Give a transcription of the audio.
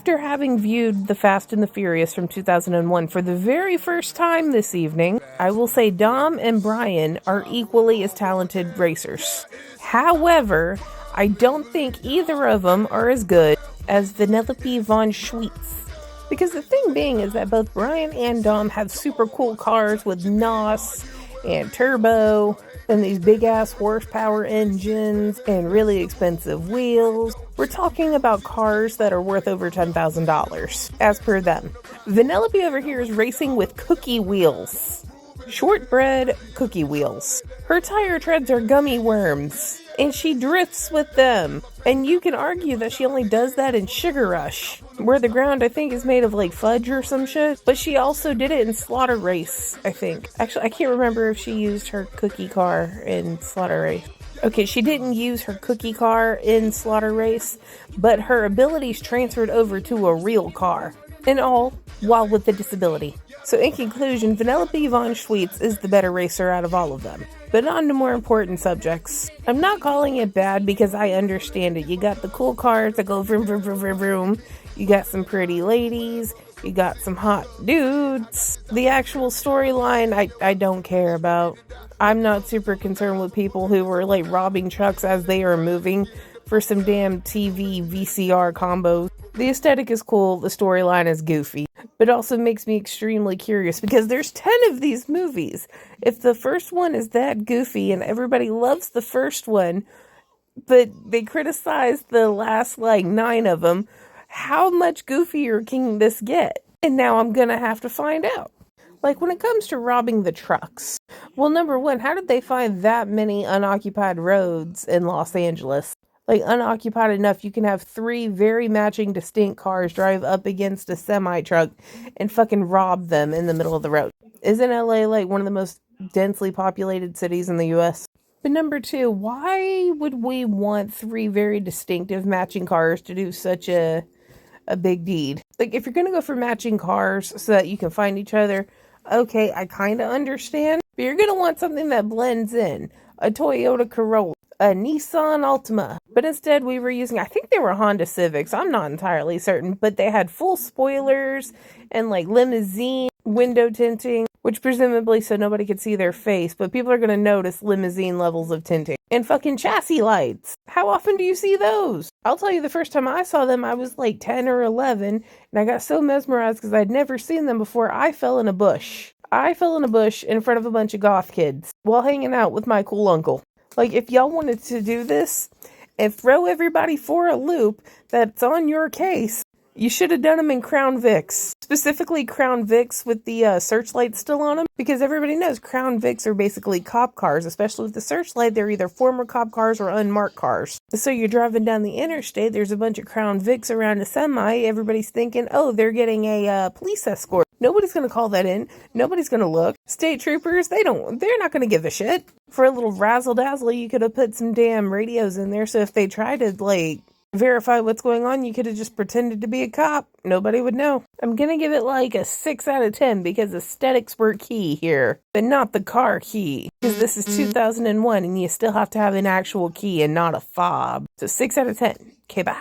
After having viewed The Fast and the Furious from 2001 for the very first time this evening, I will say Dom and Brian are equally as talented racers. However, I don't think either of them are as good as Vanellope von Schweetz. Because the thing being is that both Brian and Dom have super cool cars with NOS and turbo and these big ass horsepower engines and really expensive wheels. We're talking about cars that are worth over $10,000, as per them. Vanellope over here is racing with cookie wheels. Shortbread cookie wheels. Her tire treads are gummy worms, and she drifts with them. And you can argue that she only does that in Sugar Rush, where the ground, I think, is made of, like, fudge or some shit. But she also did it in Slaughter Race, I think. Actually, I can't remember if she used her cookie car in Slaughter Race. Okay, she didn't use her cookie car in Slaughter Race, but her abilities transferred over to a real car. And all while with the disability. So in conclusion, Vanellope von Schweetz is the better racer out of all of them. But on to more important subjects. I'm not calling it bad because I understand it. You got the cool cars that go vroom, vroom, vroom, vroom, vroom. You got some pretty ladies. You got some hot dudes. The actual storyline, I don't care about. I'm not super concerned with people who were like robbing trucks as they are moving for some damn TV VCR combos. The aesthetic is cool, the storyline is goofy, but also makes me extremely curious because there's 10 of these movies. If the first one is that goofy and everybody loves the first one, but they criticize the last 9 of them, how much goofier can this get? And now I'm gonna have to find out. When it comes to robbing the trucks, well, number one, how did they find that many unoccupied roads in Los Angeles? Unoccupied enough, you can have 3 very matching distinct cars drive up against a semi-truck and fucking rob them in the middle of the road. Isn't LA one of the most densely populated cities in the US? But number 2, why would we want 3 very distinctive matching cars to do such a big deed? If you're gonna go for matching cars so that you can find each other, okay, I kinda understand. But you're gonna want something that blends in. A Toyota Corolla, a Nissan Altima. But instead we were using, I think they were Honda Civics, I'm not entirely certain, but they had full spoilers and limousine window tinting, which presumably so nobody could see their face, but people are going to notice limousine levels of tinting. And fucking chassis lights. How often do you see those? I'll tell you, the first time I saw them, I was 10 or 11, and I got so mesmerized because I'd never seen them before, I fell in a bush. I fell in a bush in front of a bunch of goth kids while hanging out with my cool uncle. If y'all wanted to do this and throw everybody for a loop that's on your case, you should have done them in Crown Vics. Specifically Crown Vics with the searchlight still on them. Because everybody knows Crown Vics are basically cop cars. Especially with the searchlight, they're either former cop cars or unmarked cars. So you're driving down the interstate, there's a bunch of Crown Vics around a semi. Everybody's thinking, oh, they're getting a police escort. Nobody's going to call that in. Nobody's going to look. State troopers, they're not going to give a shit. For a little razzle-dazzle, you could have put some damn radios in there. So if they try to, verify what's going on, you could have just pretended to be a cop. Nobody would know. I'm going to give it a 6 out of 10 because aesthetics were key here, but not the car key. Because this is 2001 and you still have to have an actual key and not a fob. So 6 out of 10. Okay, bye.